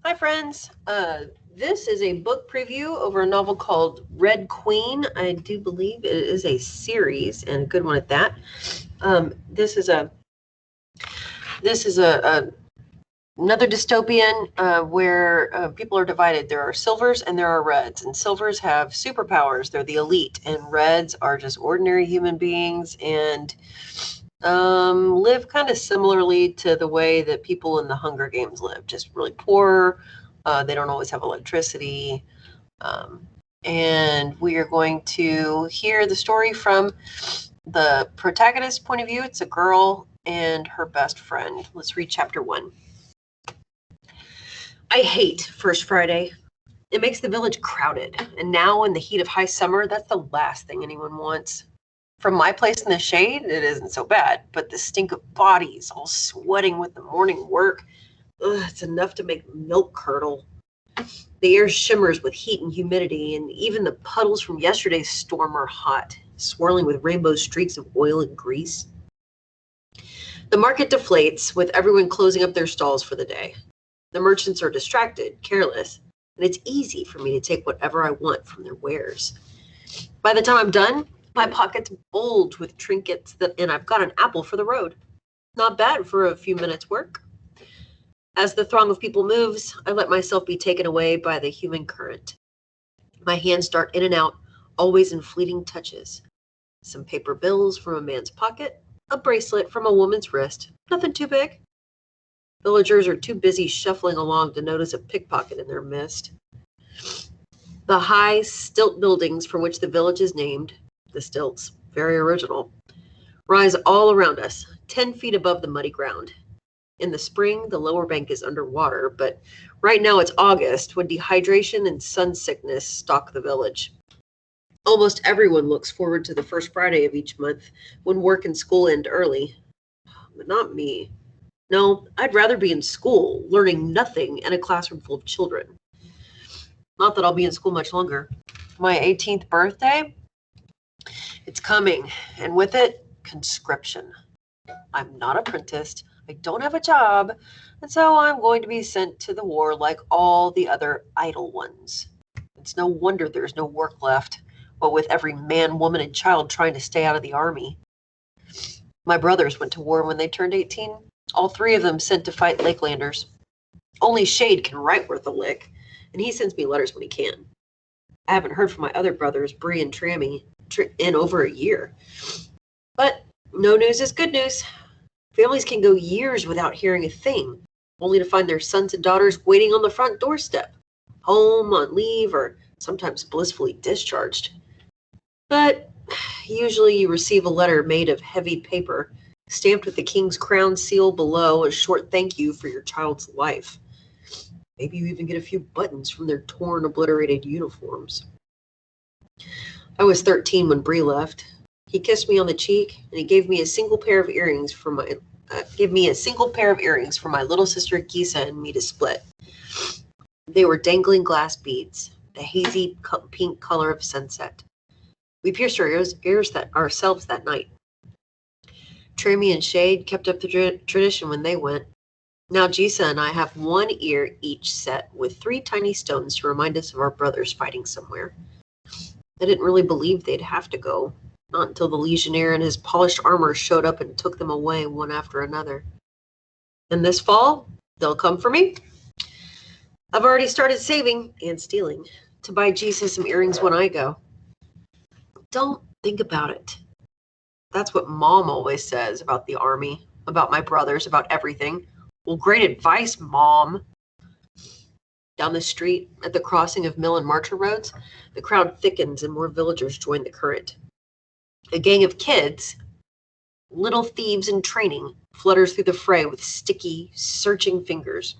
Hi, friends. This is a book preview over a novel called Red Queen. I do believe it is a series and a good one at that. This is another dystopian where people are divided. There are silvers and there are reds, and silvers have superpowers. They're the elite, and reds are just ordinary human beings and live kind of similarly to the way that people in the Hunger Games live, just really poor. They don't always have electricity. And we are going to hear the story from the protagonist's point of view. It's a girl and her best friend. Let's read chapter 1. I hate First Friday. It makes the village crowded. And now in the heat of high summer, that's the last thing anyone wants. From my place in the shade, it isn't so bad, but the stink of bodies, all sweating with the morning work, it's enough to make milk curdle. The air shimmers with heat and humidity, and even the puddles from yesterday's storm are hot, swirling with rainbow streaks of oil and grease. The market deflates, with everyone closing up their stalls for the day. The merchants are distracted, careless, and it's easy for me to take whatever I want from their wares. By the time I'm done, my pockets bulge with trinkets and I've got an apple for the road. Not bad for a few minutes' work. As the throng of people moves, I let myself be taken away by the human current. My hands dart in and out, always in fleeting touches. Some paper bills from a man's pocket, a bracelet from a woman's wrist, nothing too big. Villagers are too busy shuffling along to notice a pickpocket in their midst. The high, stilt buildings from which the village is named, the stilts, very original, rise all around us, 10 feet above the muddy ground. In the spring, the lower bank is underwater, but right now it's August, when dehydration and sun sickness stalk the village. Almost everyone looks forward to the first Friday of each month, when work and school end early. But not me. No, I'd rather be in school, learning nothing in a classroom full of children. Not that I'll be in school much longer. My 18th birthday? It's coming, and with it, conscription. I'm not apprenticed, I don't have a job, and so I'm going to be sent to the war like all the other idle ones. It's no wonder there's no work left, what with every man, woman, and child trying to stay out of the army. My brothers went to war when they turned 18, all 3 of them sent to fight Lakelanders. Only Shade can write worth a lick, and he sends me letters when he can. I haven't heard from my other brothers, Bree and Trammy, in over a year. But no news is good news. Families can go years without hearing a thing, only to find their sons and daughters waiting on the front doorstep, home, on leave, or sometimes blissfully discharged. But usually you receive a letter made of heavy paper, stamped with the king's crown seal below, a short thank you for your child's life. Maybe you even get a few buttons from their torn, obliterated uniforms. I was 13 when Bree left. He kissed me on the cheek, and he gave me a single pair of earrings for my little sister Gisa and me to split. They were dangling glass beads, the hazy pink color of sunset. We pierced our ears ourselves that night. Trammy and Shade kept up the tradition when they went. Now Gisa and I have 1 ear each set with 3 tiny stones to remind us of our brothers fighting somewhere. I didn't really believe they'd have to go, not until the Legionnaire in his polished armor showed up and took them away one after another. And this fall, they'll come for me. I've already started saving and stealing to buy Jesus some earrings when I go. Don't think about it. That's what Mom always says about the army, about my brothers, about everything. Well, great advice, Mom. Down the street, at the crossing of Mill and Marcher roads, the crowd thickens and more villagers join the current. A gang of kids, little thieves in training, flutters through the fray with sticky, searching fingers.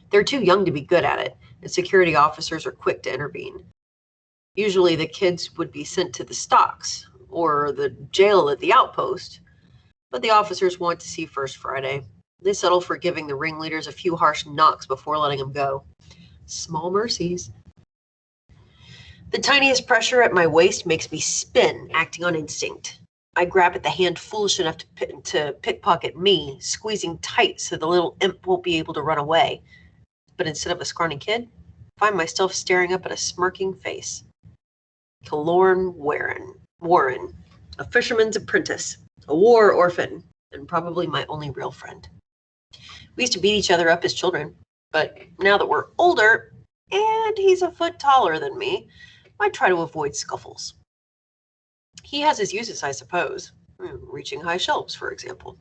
They're too young to be good at it, and security officers are quick to intervene. Usually the kids would be sent to the stocks or the jail at the outpost, but the officers want to see First Friday. They settle for giving the ringleaders a few harsh knocks before letting them go. Small mercies. The tiniest pressure at my waist makes me spin, acting on instinct. I grab at the hand foolish enough to pickpocket me, squeezing tight so the little imp won't be able to run away. But instead of a scrawny kid, I find myself staring up at a smirking face. Killorn Warren, a fisherman's apprentice, a war orphan, and probably my only real friend. We used to beat each other up as children, but now that we're older and he's a foot taller than me, I try to avoid scuffles. He has his uses, I suppose, reaching high shelves, for example.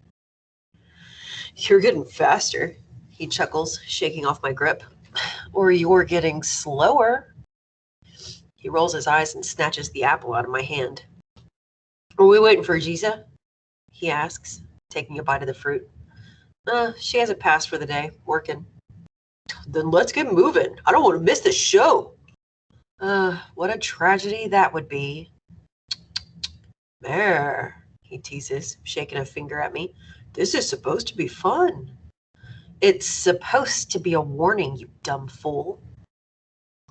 You're getting faster, he chuckles, shaking off my grip. Or you're getting slower. He rolls his eyes and snatches the apple out of my hand. Are we waiting for Giza? He asks, taking a bite of the fruit. She hasn't passed for the day, working. Then let's get moving. I don't want to miss the show. What a tragedy that would be. There, he teases, shaking a finger at me. This is supposed to be fun. It's supposed to be a warning, you dumb fool.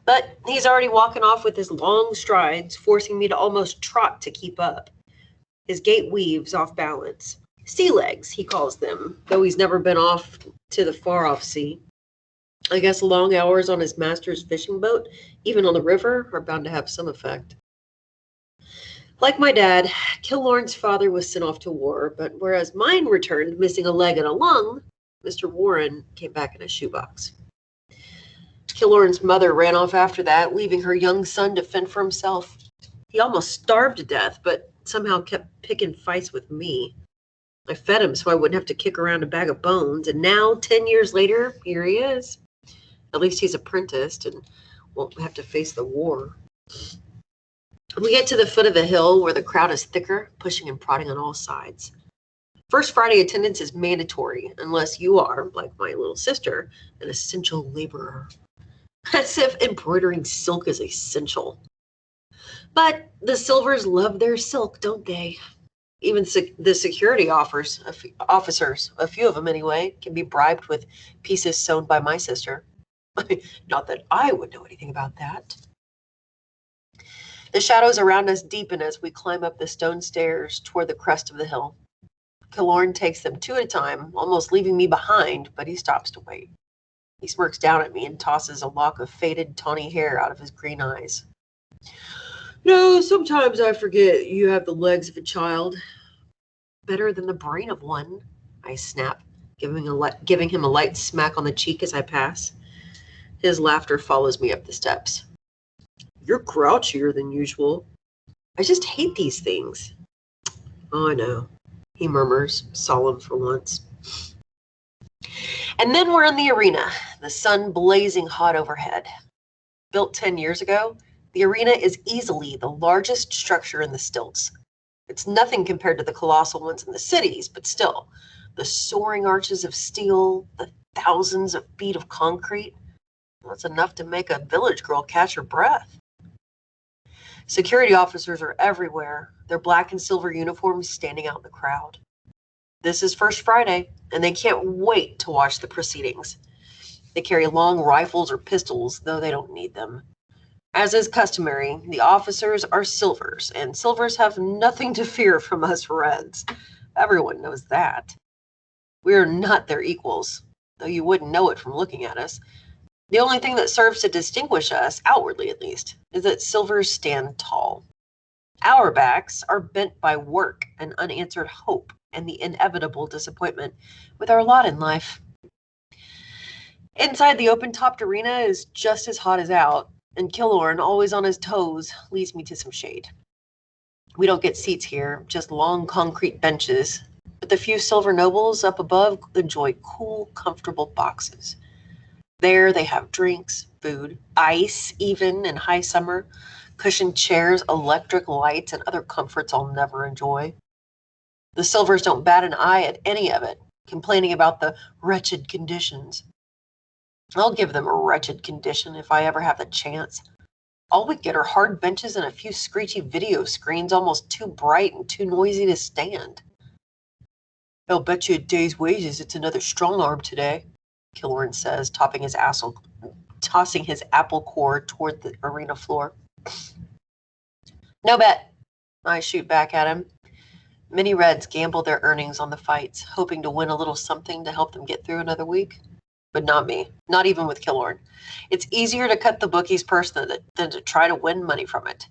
But he's already walking off with his long strides, forcing me to almost trot to keep up. His gait weaves off balance. Sea legs, he calls them, though he's never been off to the far-off sea. I guess long hours on his master's fishing boat, even on the river, are bound to have some effect. Like my dad, Killorn's father was sent off to war, but whereas mine returned missing a leg and a lung, Mr. Warren came back in a shoebox. Killorn's mother ran off after that, leaving her young son to fend for himself. He almost starved to death, but somehow kept picking fights with me. I fed him so I wouldn't have to kick around a bag of bones, and now, 10 years later, here he is. At least he's apprenticed and won't have to face the war. We get to the foot of the hill where the crowd is thicker, pushing and prodding on all sides. First Friday attendance is mandatory unless you are, like my little sister, an essential laborer. As if embroidering silk is essential. But the Silvers love their silk, don't they? Even the security officers, a few of them anyway, can be bribed with pieces sewn by my sister. Not that I would know anything about that. The shadows around us deepen as we climb up the stone stairs toward the crest of the hill. Killorn takes them two at a time, almost leaving me behind, but he stops to wait. He smirks down at me and tosses a lock of faded, tawny hair out of his green eyes. Sometimes I forget you have the legs of a child. Better than the brain of one, I snap, giving him a light smack on the cheek as I pass. His laughter follows me up the steps. You're grouchier than usual. I just hate these things. Oh, I know, he murmurs, solemn for once. And then we're in the arena, the sun blazing hot overhead. Built 10 years ago, the arena is easily the largest structure in the stilts. It's nothing compared to the colossal ones in the cities, but still, the soaring arches of steel, the thousands of feet of concrete, that's enough to make a village girl catch her breath. Security officers are everywhere, their black and silver uniforms standing out in the crowd. This is First Friday, and they can't wait to watch the proceedings. They carry long rifles or pistols, though they don't need them. As is customary, the officers are Silvers, and Silvers have nothing to fear from us Reds. Everyone knows that. We are not their equals, though you wouldn't know it from looking at us. The only thing that serves to distinguish us, outwardly at least, is that Silvers stand tall. Our backs are bent by work and unanswered hope and the inevitable disappointment with our lot in life. Inside the open-topped arena is just as hot as out, and Killorn, always on his toes, leads me to some shade. We don't get seats here, just long concrete benches, but the few silver nobles up above enjoy cool, comfortable boxes. There they have drinks, food, ice, even in high summer, cushioned chairs, electric lights, and other comforts I'll never enjoy. The Silvers don't bat an eye at any of it, complaining about the wretched conditions. I'll give them a wretched condition if I ever have the chance. All we get are hard benches and a few screechy video screens almost too bright and too noisy to stand. I'll bet you a day's wages it's another strong arm today, Killorn says, tossing his apple core toward the arena floor. No bet, I shoot back at him. Many Reds gamble their earnings on the fights, hoping to win a little something to help them get through another week. but not me. Not even with Killorn. It's easier to cut the bookie's purse than to try to win money from it.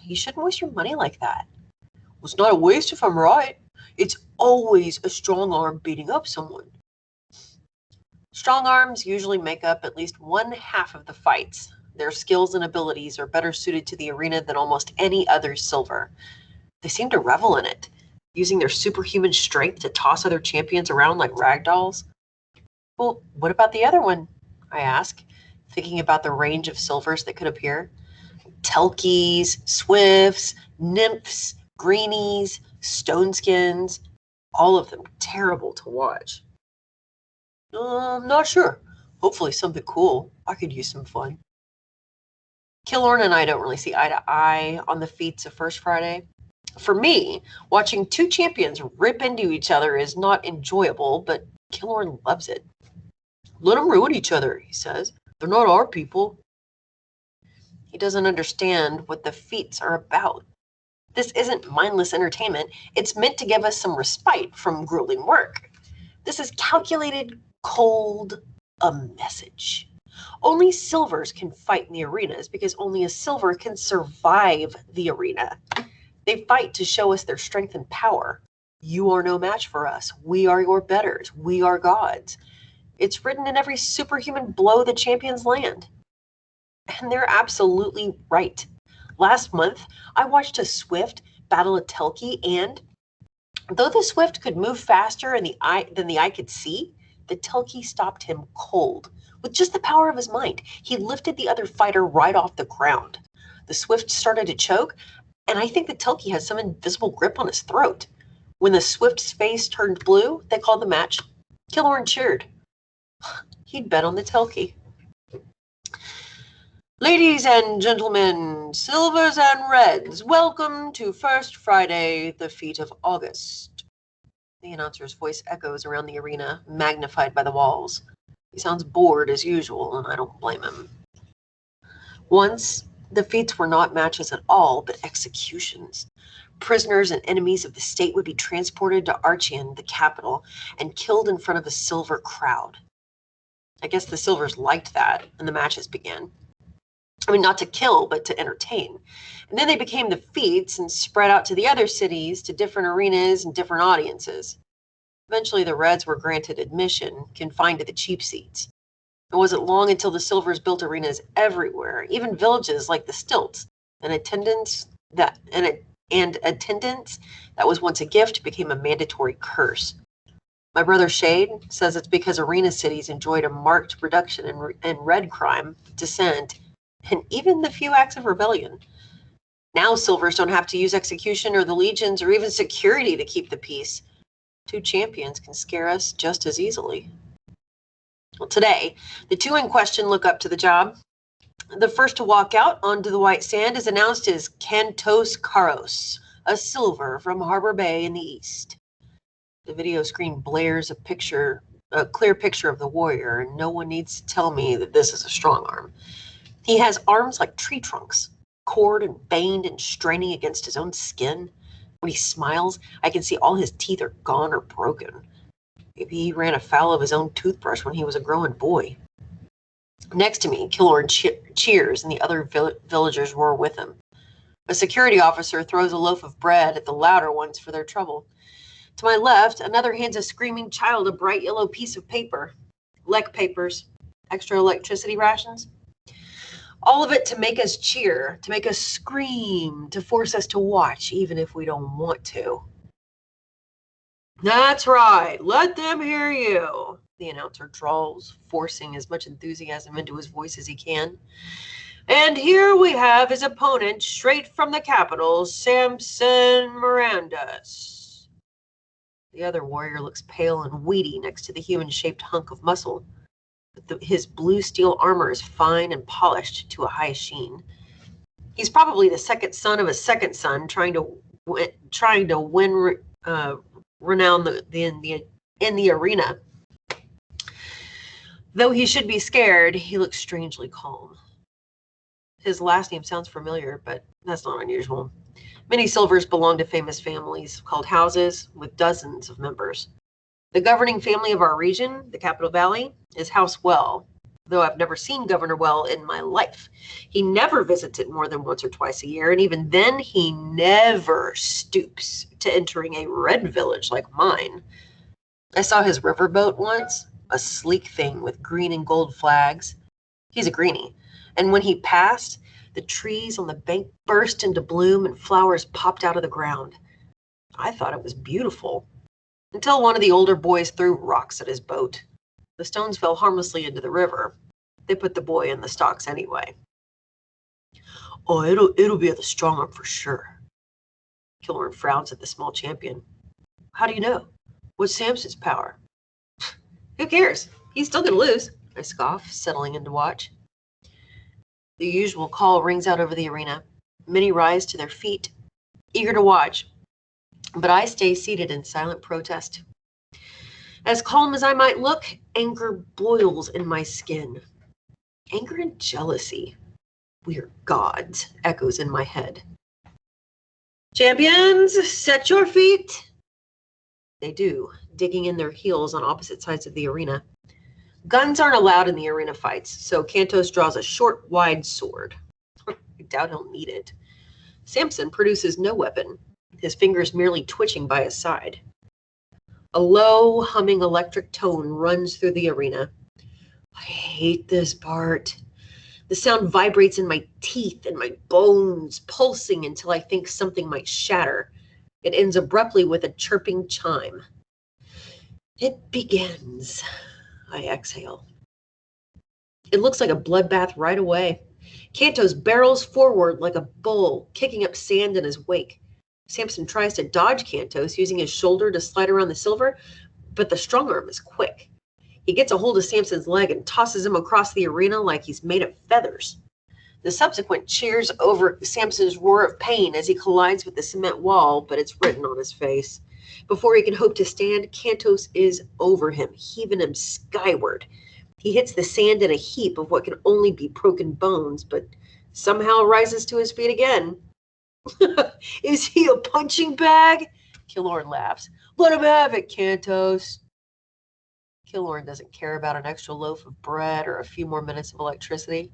You shouldn't waste your money like that. Well, it's not a waste if I'm right. It's always a strong arm beating up someone. Strong arms usually make up at least one half of the fights. Their skills and abilities are better suited to the arena than almost any other silver. They seem to revel in it, using their superhuman strength to toss other champions around like rag dolls. Well, what about the other one? I ask, thinking about the range of silvers that could appear. Telkies, swifts, nymphs, greenies, stoneskins, all of them terrible to watch. I'm not sure. Hopefully something cool. I could use some fun. Killorn and I don't really see eye to eye on the feats of First Friday. For me, watching two champions rip into each other is not enjoyable, but Killorn loves it. Let them ruin each other, he says. They're not our people. He doesn't understand what the feats are about. This isn't mindless entertainment. It's meant to give us some respite from grueling work. This is calculated, cold, a message. Only silvers can fight in the arenas because only a silver can survive the arena. They fight to show us their strength and power. You are no match for us. We are your betters. We are gods. It's written in every superhuman blow the champions land. And they're absolutely right. Last month, I watched a Swift battle a Telki, and though the Swift could move faster than the eye could see, the Telki stopped him cold. With just the power of his mind, he lifted the other fighter right off the ground. The Swift started to choke, and I think the Telki has some invisible grip on his throat. When the Swift's face turned blue, they called the match. Killorn cheered. He'd bet on the Telki. Ladies and gentlemen, silvers and reds, welcome to First Friday, the feet of August. The announcer's voice echoes around the arena, magnified by the walls. He sounds bored as usual, and I don't blame him. Once, the feats were not matches at all, but executions. Prisoners and enemies of the state would be transported to Archean, the capital, and killed in front of a silver crowd. I guess the silvers liked that, and the matches began. I mean, not to kill, but to entertain. And then they became the feats and spread out to the other cities, to different arenas and different audiences. Eventually, the Reds were granted admission, confined to the cheap seats. It wasn't long until the Silvers built arenas everywhere, even villages like the Stilts, and attendance that was once a gift became a mandatory curse. My brother Shade says it's because arena cities enjoyed a marked reduction in red crime, dissent, and even the few acts of rebellion. Now silvers don't have to use execution or the legions or even security to keep the peace. Two champions can scare us just as easily. Well, today, the two in question look up to the job. The first to walk out onto the white sand is announced as Kantos Karos, a silver from Harbor Bay in the east. The video screen blares a clear picture of the warrior, and no one needs to tell me that this is a strong arm. He has arms like tree trunks, cored and veined and straining against his own skin. When he smiles, I can see all his teeth are gone or broken. Maybe he ran afoul of his own toothbrush when he was a growing boy. Next to me, Killorn cheers, and the other villagers roar with him. A security officer throws a loaf of bread at the louder ones for their trouble. To my left, another hands a screaming child a bright yellow piece of paper. Lek papers. Extra electricity rations. All of it to make us cheer, to make us scream, to force us to watch, even if we don't want to. That's right. Let them hear you, the announcer drawls, forcing as much enthusiasm into his voice as he can. And here we have his opponent, straight from the capital, Samson Mirandas. The other warrior looks pale and weedy next to the human-shaped hunk of muscle. His blue steel armor is fine and polished to a high sheen. He's probably the second son of a second son, trying to win renown in the arena. Though he should be scared, he looks strangely calm. His last name sounds familiar, but that's not unusual. Many silvers belong to famous families called houses with dozens of members. The governing family of our region, the Capital Valley, is House Well, though I've never seen Governor Well in my life. He never visits it more than once or twice a year, and even then he never stoops to entering a red village like mine. I saw his riverboat once, a sleek thing with green and gold flags. He's a greenie, and when he passed, the trees on the bank burst into bloom and flowers popped out of the ground. I thought it was beautiful, until one of the older boys threw rocks at his boat. The stones fell harmlessly into the river. They put the boy in the stocks anyway. Oh, it'll be the strong arm for sure. Killorn frowns at the small champion. How do you know? What's Samson's power? Who cares? He's still going to lose, I scoff, settling in to watch. The usual call rings out over the arena. Many rise to their feet, eager to watch, but I stay seated in silent protest. As calm as I might look, anger boils in my skin. Anger and jealousy. We're gods, echoes in my head. Champions, set your feet. They do, digging in their heels on opposite sides of the arena. Guns aren't allowed in the arena fights, so Kantos draws a short, wide sword. I doubt he'll need it. Samson produces no weapon, his fingers merely twitching by his side. A low, humming electric tone runs through the arena. I hate this part. The sound vibrates in my teeth and my bones, pulsing until I think something might shatter. It ends abruptly with a chirping chime. It begins. I exhale. It looks like a bloodbath right away. Kantos barrels forward like a bull, kicking up sand in his wake. Samson tries to dodge Kantos, using his shoulder to slide around the silver, but the strong arm is quick. He gets a hold of Samson's leg and tosses him across the arena like he's made of feathers. The subsequent cheers over Samson's roar of pain as he collides with the cement wall, but it's written on his face. Before he can hope to stand, Kantos is over him, heaving him skyward. He hits the sand in a heap of what can only be broken bones, but somehow rises to his feet again. Is he a punching bag? Killorn laughs. Let him have it, Kantos. Killorn doesn't care about an extra loaf of bread or a few more minutes of electricity.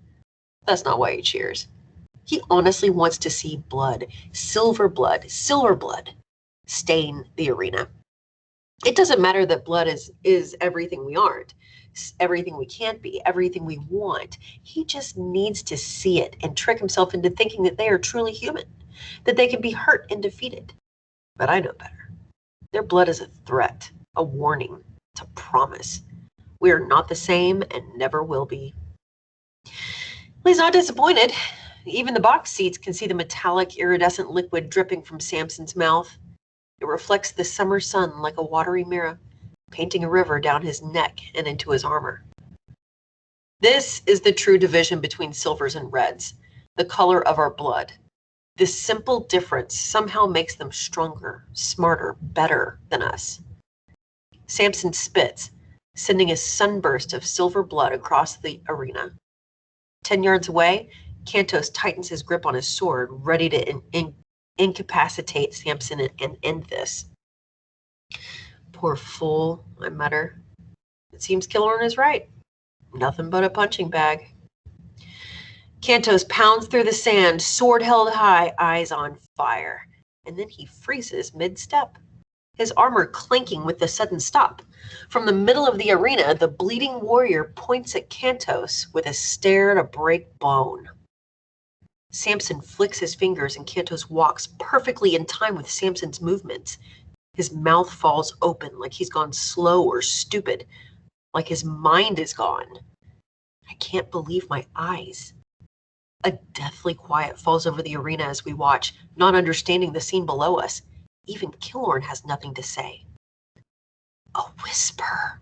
That's not why he cheers. He honestly wants to see blood, silver blood, stain the arena. It doesn't matter that blood is everything we aren't, everything we can't be, everything we want. He just needs to see it and trick himself into thinking that they are truly human, that they can be hurt and defeated. But I know better. Their blood is a threat, a warning, it's a promise. We are not the same and never will be. He's not disappointed. Even the box seats can see the metallic, iridescent liquid dripping from Samson's mouth. It reflects the summer sun like a watery mirror, painting a river down his neck and into his armor. This is the true division between silvers and reds, the color of our blood. This simple difference somehow makes them stronger, smarter, better than us. Samson spits, sending a sunburst of silver blood across the arena. 10 yards away, Kantos tightens his grip on his sword, ready to incapacitate Samson and end this. Poor fool, I mutter. It seems Killorn is right. Nothing but a punching bag. Kantos pounds through the sand, sword held high, eyes on fire. And then he freezes mid-step, his armor clanking with the sudden stop. From the middle of the arena, the bleeding warrior points at Kantos with a stare to break bone. Samson flicks his fingers and Kantos walks perfectly in time with Samson's movements. His mouth falls open like he's gone slow or stupid, like his mind is gone. I can't believe my eyes. A deathly quiet falls over the arena as we watch, not understanding the scene below us. Even Killorn has nothing to say. A whisper.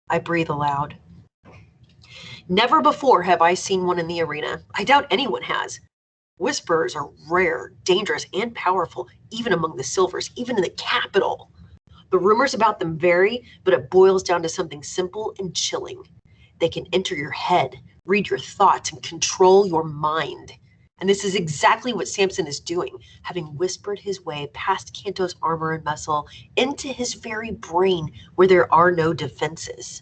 I breathe aloud. Never before have I seen one in the arena. I doubt anyone has. Whisperers are rare, dangerous, and powerful, even among the silvers, even in the capital. The rumors about them vary, but it boils down to something simple and chilling. They can enter your head, read your thoughts, and control your mind. And this is exactly what Samson is doing, having whispered his way past Canto's armor and muscle into his very brain where there are no defenses.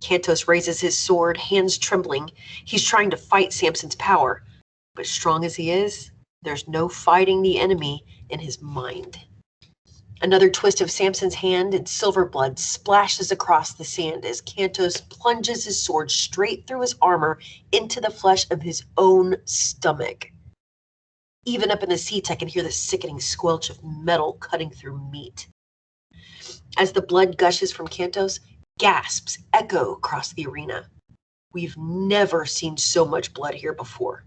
Cantos raises his sword, hands trembling. He's trying to fight Samson's power. But strong as he is, there's no fighting the enemy in his mind. Another twist of Samson's hand and silver blood splashes across the sand as Cantos plunges his sword straight through his armor into the flesh of his own stomach. Even up in the seats, I can hear the sickening squelch of metal cutting through meat. As the blood gushes from Cantos, gasps echo across the arena. We've never seen so much blood here before.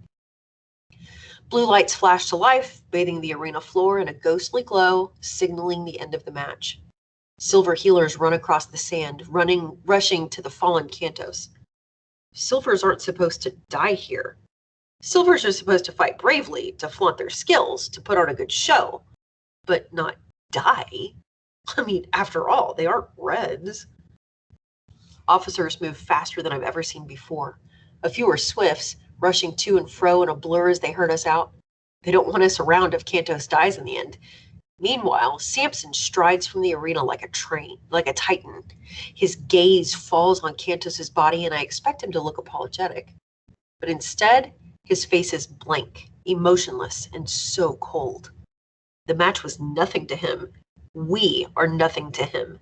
Blue lights flash to life, bathing the arena floor in a ghostly glow, signaling the end of the match. Silver healers run across the sand, rushing to the fallen Cantos. Silvers aren't supposed to die here. Silvers are supposed to fight bravely, to flaunt their skills, to put on a good show, but not die. I mean, after all, they aren't reds. Officers move faster than I've ever seen before. A few are swifts, rushing to and fro in a blur as they herd us out. They don't want us around if Cantos dies in the end. Meanwhile, Samson strides from the arena like a titan. His gaze falls on Cantos's body, and I expect him to look apologetic. But instead, his face is blank, emotionless, and so cold. The match was nothing to him. We are nothing to him.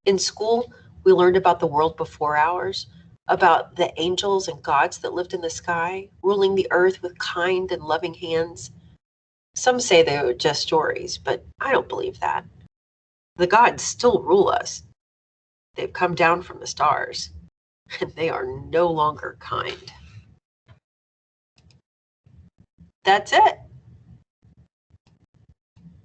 In school, we learned about the world before ours, about the angels and gods that lived in the sky, ruling the earth with kind and loving hands. Some say they were just stories, but I don't believe that. The gods still rule us. They've come down from the stars, and they are no longer kind. That's it.